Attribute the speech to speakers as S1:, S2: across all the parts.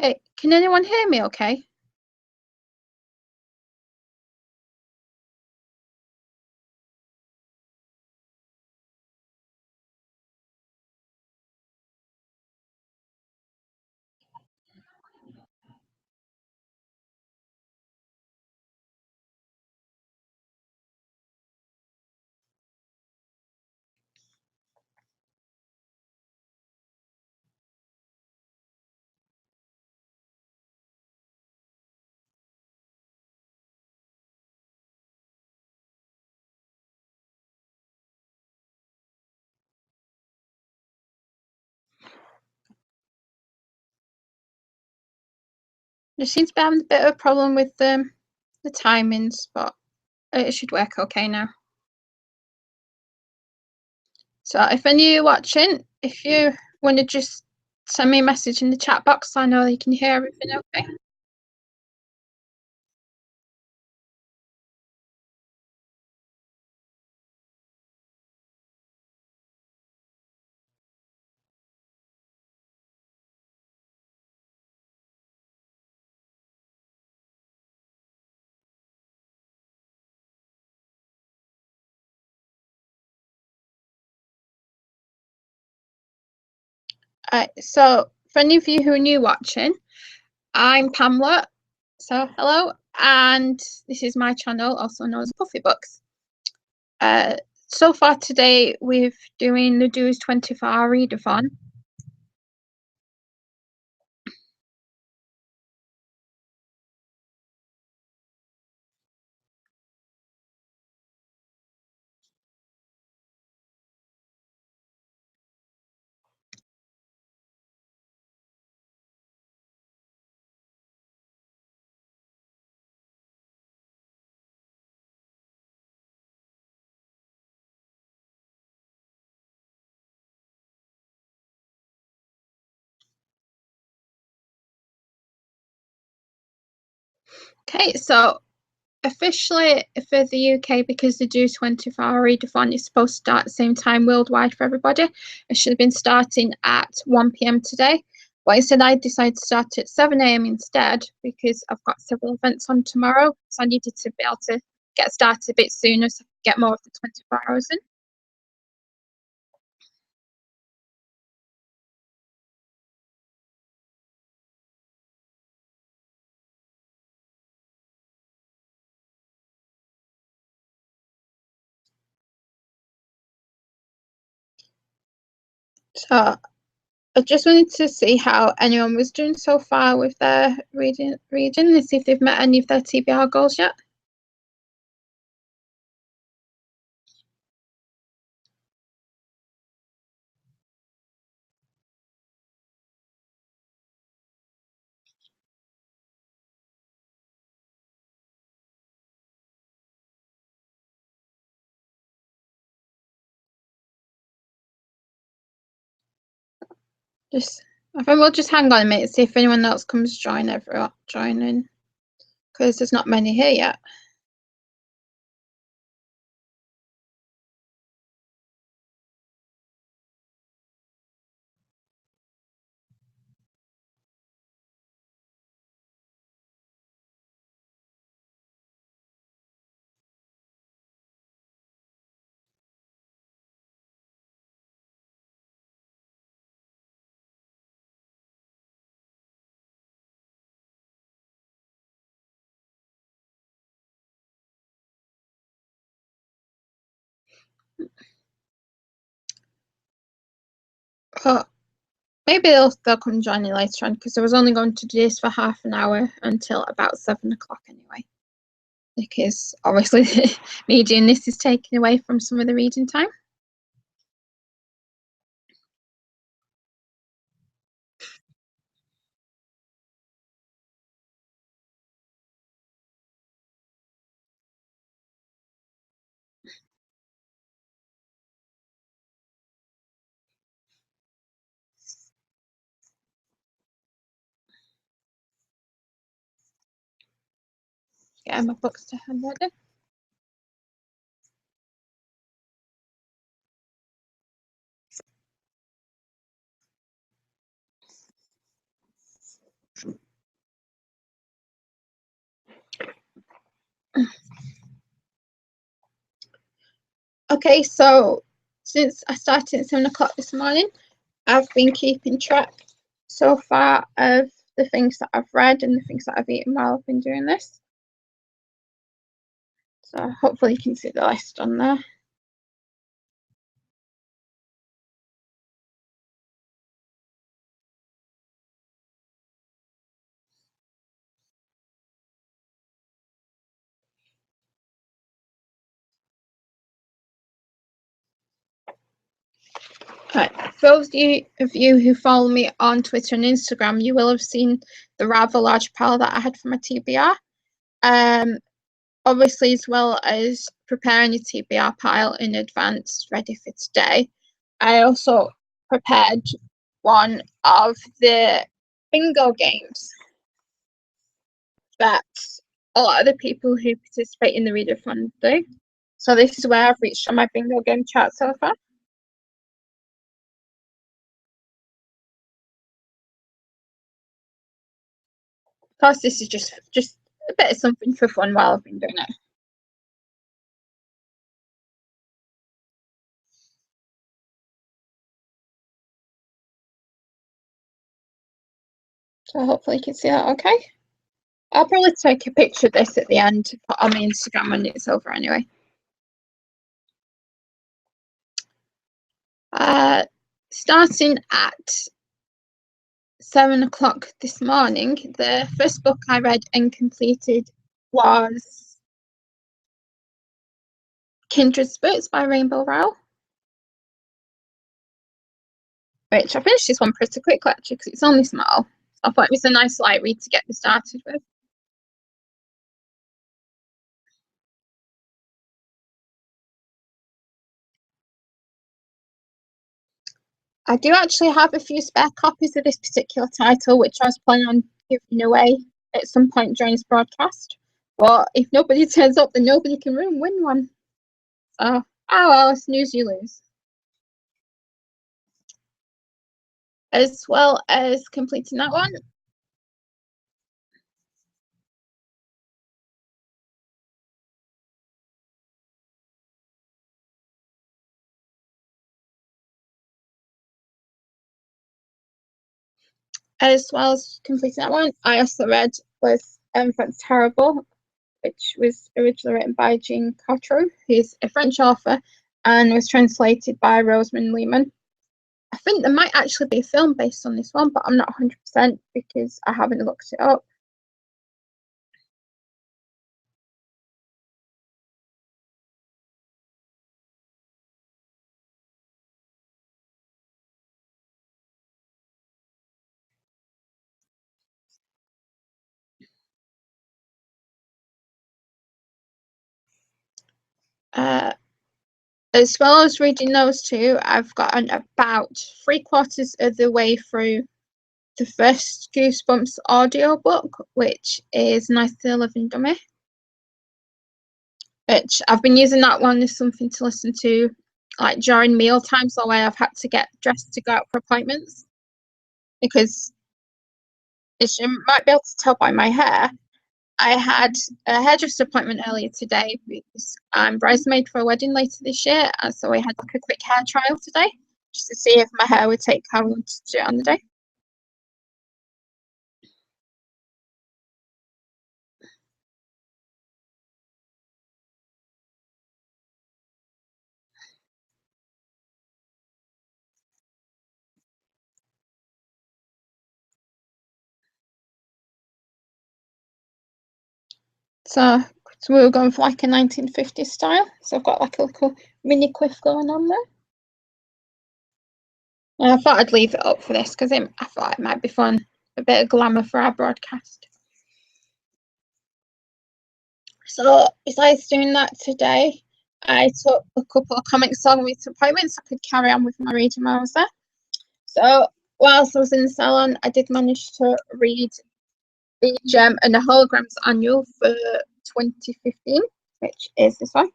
S1: Okay, can anyone hear me okay? There seems to be having a bit of a problem with the timings, but it should work okay now. So if any of you watching, if you want to just send me a message in the chat box so I know you can hear everything okay. So for any of you who are new watching, I'm Pamela. So hello, and this is my channel, also known as Puffy Books. So far today, we're doing the Dewey's 24-hour readathon. Okay, so officially for the UK, because the Dewey's 24-hour readathon is supposed to start at the same time worldwide for everybody, it should have been starting at 1 p.m. today. But instead, I decided to start at 7 a.m. instead because I've got several events on tomorrow. So I needed to be able to get started a bit sooner so I could get more of the 24 hours in. So I just wanted to see how anyone was doing so far with their reading and see if they've met any of their TBR goals yet. I think we'll just hang on a minute, see if anyone else comes join in, because there's not many here yet. But maybe they'll come join in later on, because I was only going to do this for half an hour until about 7 o'clock anyway. Because obviously me doing this is taking away from some of the reading time. Get my books to hand ready. Okay, so since I started at 7 o'clock this morning, I've been keeping track so far of the things that I've read and the things that I've eaten while I've been doing this. So hopefully you can see the list on there. Right. For those of you who follow me on Twitter and Instagram, you will have seen the rather large pile that I had for my TBR. Obviously, as well as preparing your TBR pile in advance, ready for today, I also prepared one of the bingo games that a lot of the people who participate in the readathon do. So this is where I've reached on my bingo game chart so far. Of course, this is just a bit of something for fun while I've been doing it. So hopefully you can see that okay. I'll probably take a picture of this at the end to put on my Instagram when it's over anyway. Starting at 7 o'clock this morning, the first book I read and completed was Kindred Spirits by Rainbow Rowell, which I finished this one pretty quickly actually because it's only small. So I thought it was a nice light read to get me started with. I do actually have a few spare copies of this particular title, which I was planning on giving away at some point during this broadcast. But if nobody turns up, then nobody can win one. So, oh well, snooze you lose. As well as completing that one, I also read was That's Terrible, which was originally written by Jean Cotreau, who's a French author, and was translated by Rosamund Lehman. I think there might actually be a film based on this one, but I'm not 100% because I haven't looked it up. As well as reading those two, I've gotten about 3/4 of the way through the first Goosebumps audiobook, which is Nice to Live and Dummy, which I've been using that one as something to listen to like during meal times, the way I've had to get dressed to go out for appointments, because as you might be able to tell by my hair, I had a hairdresser appointment earlier today because I'm bridesmaid for a wedding later this year, and so we had like a quick hair trial today just to see if my hair would take how I wanted to do it on the day. So we were going for like a 1950s style. So I've got like a little mini quiff going on there. And I thought I'd leave it up for this because I thought it might be fun, a bit of glamour for our broadcast. So besides doing that today, I took a couple of comics along with appointments so I could carry on with my reading while I was there. So whilst I was in the salon, I did manage to read the Gem and the Holograms Annual for 2015, which is this one.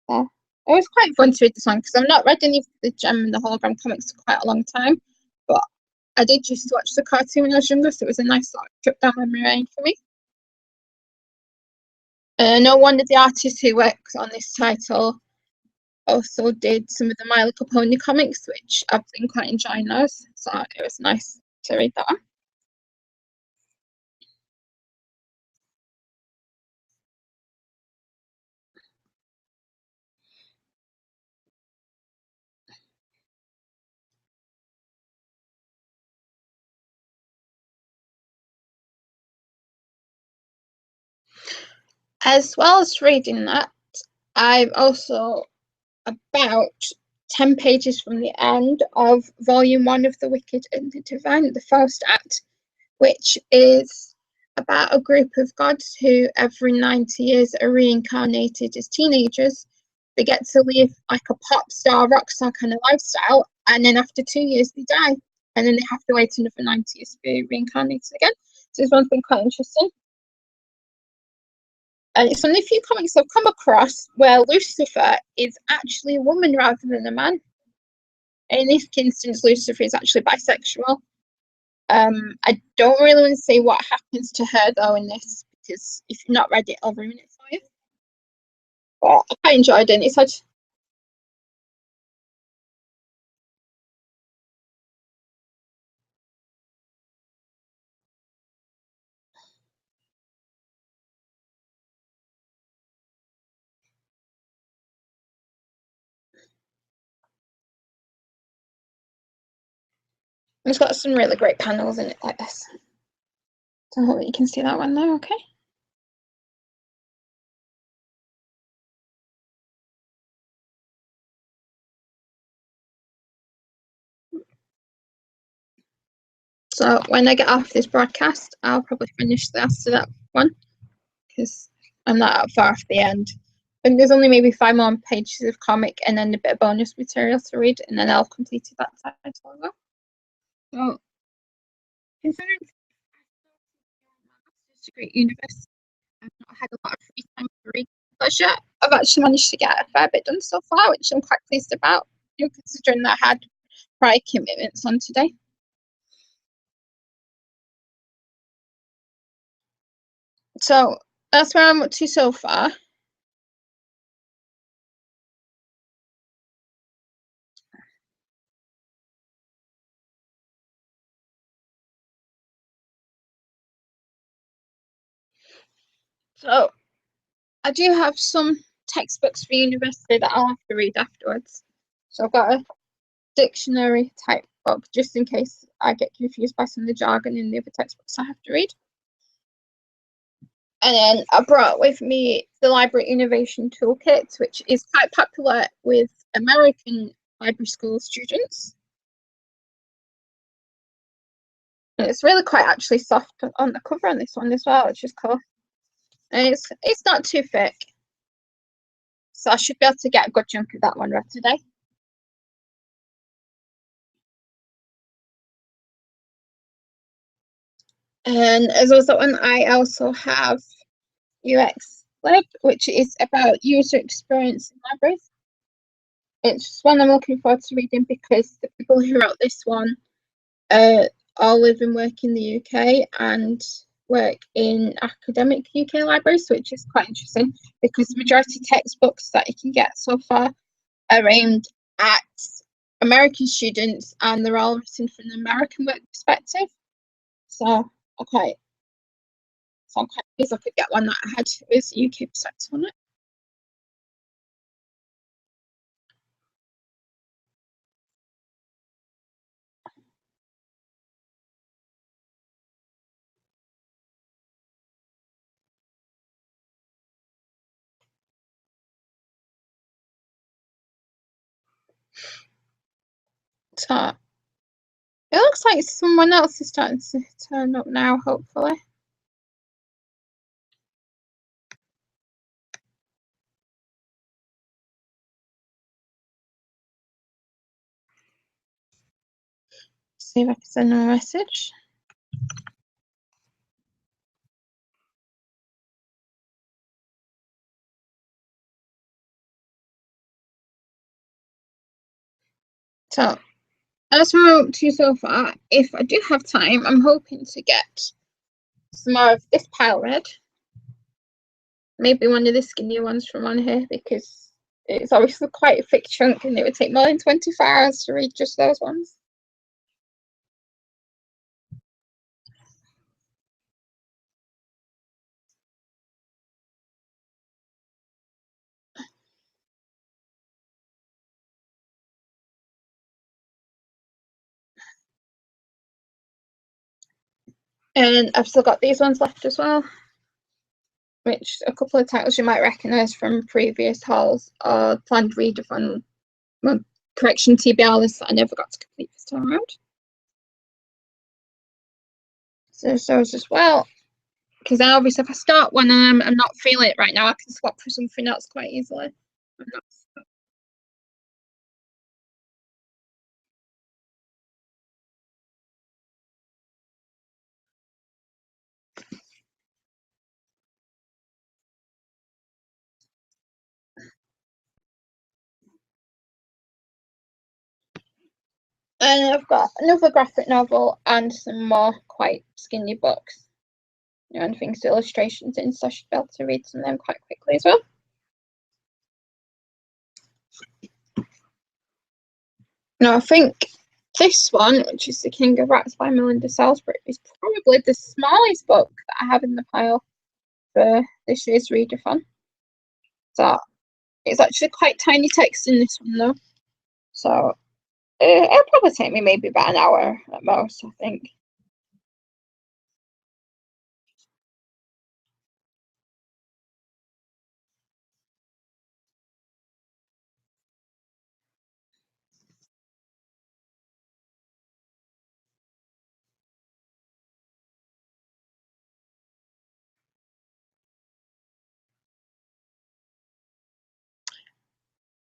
S1: Yeah. It was quite fun to read this one because I've not read any of the Gem and the Hologram comics for quite a long time, but I did used to watch the cartoon when I was younger, so it was a nice sort of trip down memory lane for me. I know one of the artists who works on this title also did some of the My Little Pony comics, which I've been quite enjoying those, so it was nice to read that one. As well as reading that, I've also about 10 pages from the end of volume 1 of The Wicked and the Divine, the Faust Act, which is about a group of gods who every 90 years are reincarnated as teenagers. They get to live like a pop star, rock star kind of lifestyle, and then after 2 years they die, and then they have to wait another 90 years to be reincarnated again. So this one's been quite interesting. And it's one of the few comics I've come across where Lucifer is actually a woman rather than a man. In this instance, Lucifer is actually bisexual. I don't really want to say what happens to her though in this, because if you've not read it, I'll ruin it for you. But I quite enjoyed it. It's had it's got some really great panels in it like this. So I hope you can see that one there, okay? So when I get off this broadcast, I'll probably finish the rest of that one, because I'm not far off the end. And there's only maybe 5 more pages of comic and then a bit of bonus material to read, and then I'll complete that title as well. So, considering it's a great universe, I've not had a lot of free time to read pleasure. I've actually managed to get a fair bit done so far, which I'm quite pleased about, considering that I had prior commitments on today. So that's where I'm up to so far. So I do have some textbooks for university that I'll have to read afterwards. So I've got a dictionary type book just in case I get confused by some of the jargon in the other textbooks I have to read. And then I brought with me the Library Innovation Toolkit, which is quite popular with American library school students. And it's really quite actually soft on the cover on this one as well, which is cool. And it's not too thick. So I should be able to get a good chunk of that one read today. And as well as that one, I also have UX Lib, which is about user experience in libraries. It's one I'm looking forward to reading because the people who wrote this one all live and work in the UK and work in academic UK libraries, which is quite interesting because the majority of textbooks that you can get so far are aimed at American students and they're all written from an American work perspective. So I'm quite pleased I could get one that had his UK perspective on it. So it looks like someone else is starting to turn up now, hopefully. See if I can send them a message. So that's what I'm up to so far. If I do have time, I'm hoping to get some more of this pile read. maybe one of the skinnier ones from on here, because it's obviously quite a thick chunk and it would take more than 24 hours to read just those ones. And I've still got these ones left as well, which a couple of titles you might recognise from previous hauls, or planned readathon, well, correction TBR lists that I never got to complete this time around. So those as well, because obviously if I start one and I'm not feeling it right now, I can swap for something else quite easily. And I've got another graphic novel and some more quite skinny books, and things, illustrations in, so I should be able to read some of them quite quickly as well. Now, I think this one, which is The King of Rats by Melinda Salisbury, is probably the smallest book that I have in the pile for this year's readathon. So it's actually quite tiny text in this one though. So it'll probably take me maybe about an hour at most, I think.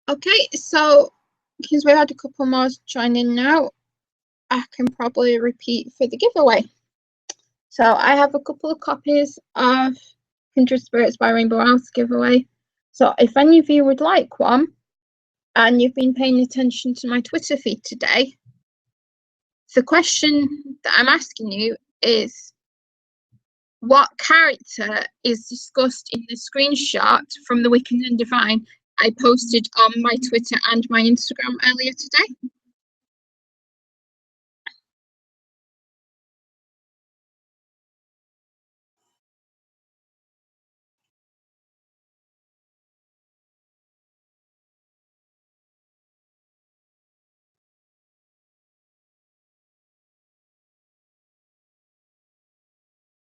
S1: Okay, so because we had a couple more join in now, I can probably repeat for the giveaway. So I have a couple of copies of Kindred Spirits by Rainbow House giveaway. So if any of you would like one, and you've been paying attention to my Twitter feed today, the question that I'm asking you is, what character is discussed in the screenshot from the Wicked and Divine I posted on my Twitter and my Instagram earlier today?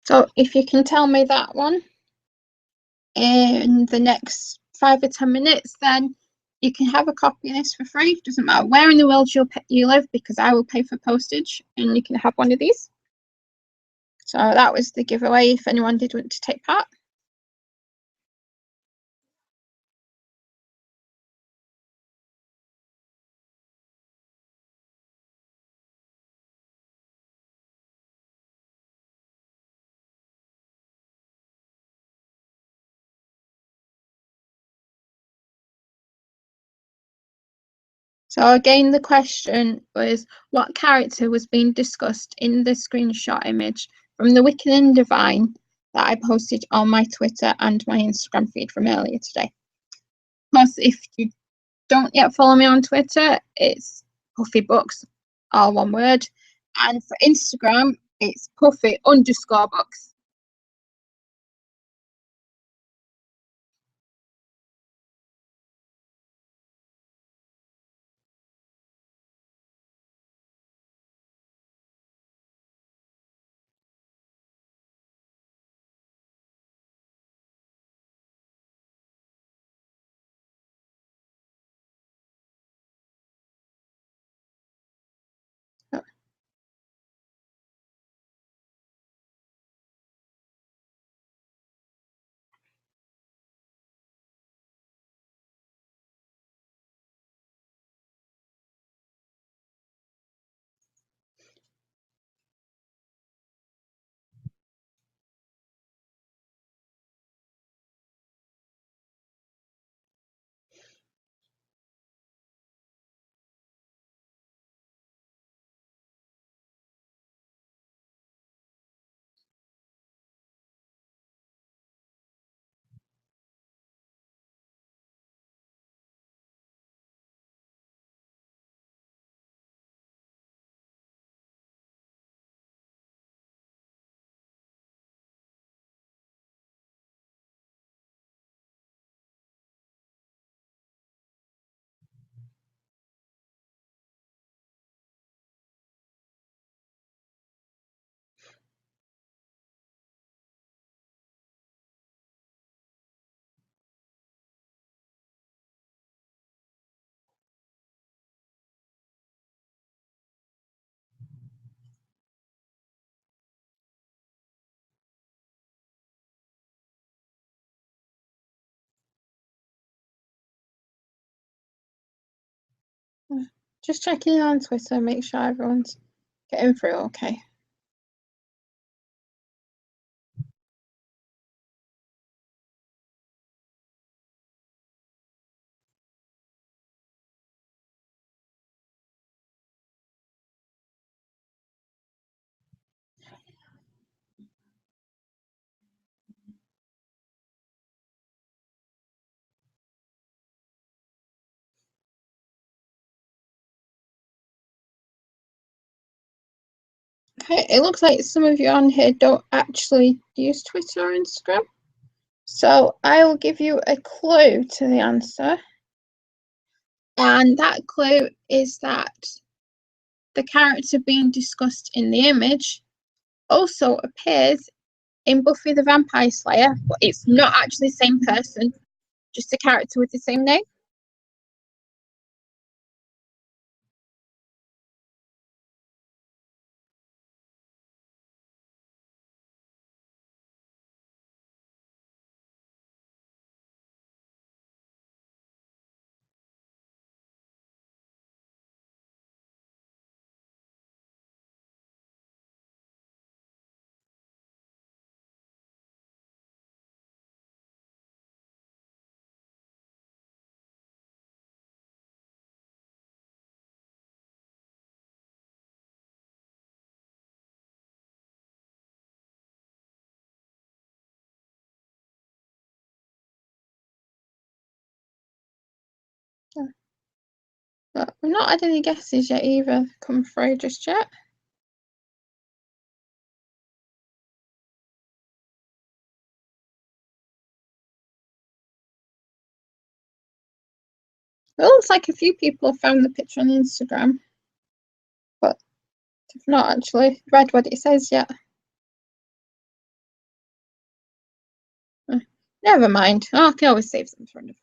S1: So if you can tell me that one in the next 5 or 10 minutes, then you can have a copy of this for free. It doesn't matter where in the world you live, because I will pay for postage, and you can have one of these. So that was the giveaway if anyone did want to take part. So again, the question was, what character was being discussed in the screenshot image from the Wicked and Divine that I posted on my Twitter and my Instagram feed from earlier today? Plus, if you don't yet follow me on Twitter, it's Puffy Books, all one word. And for Instagram, it's Puffy_books. Just checking on Twitter, make sure everyone's getting through okay. Okay, it looks like some of you on here don't actually use Twitter or Instagram. So I will give you a clue to the answer. And that clue is that the character being discussed in the image also appears in Buffy the Vampire Slayer, but it's not actually the same person, just a character with the same name. But we've not had any guesses yet either come through just yet. It looks like a few people have found the picture on Instagram, but they've not actually read what it says yet. Never mind. Oh, I can always save them for another day.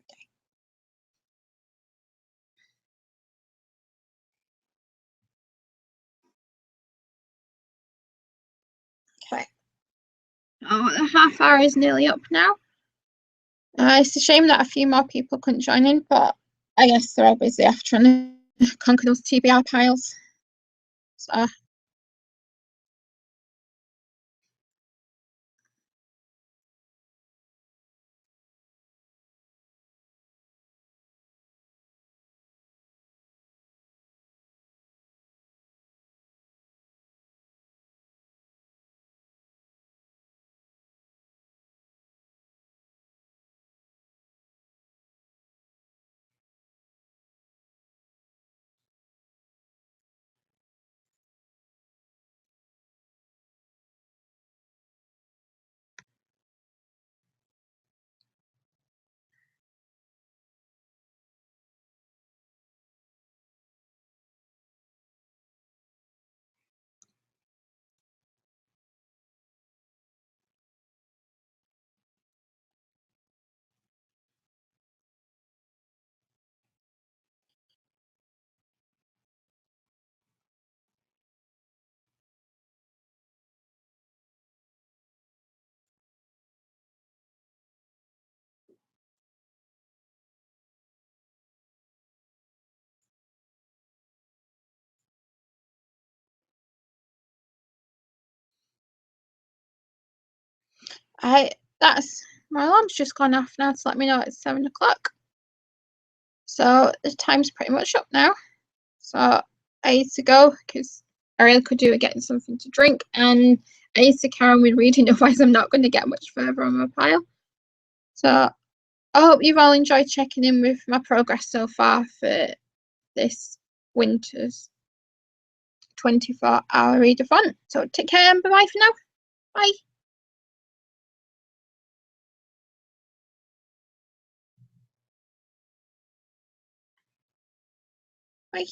S1: Okay. Oh, the half hour is nearly up now. It's a shame that a few more people couldn't join in, but I guess they're all busy after trying to conquer those TBR piles. So I that's my alarm's just gone off now to let me know it's 7 o'clock. So the time's pretty much up now. So I need to go because I really could do with getting something to drink, and I need to carry on with reading, otherwise I'm not going to get much further on my pile. So I hope you've all enjoyed checking in with my progress so far for this winter's 24-hour readathon. So take care and bye-bye for now. Bye. Bye.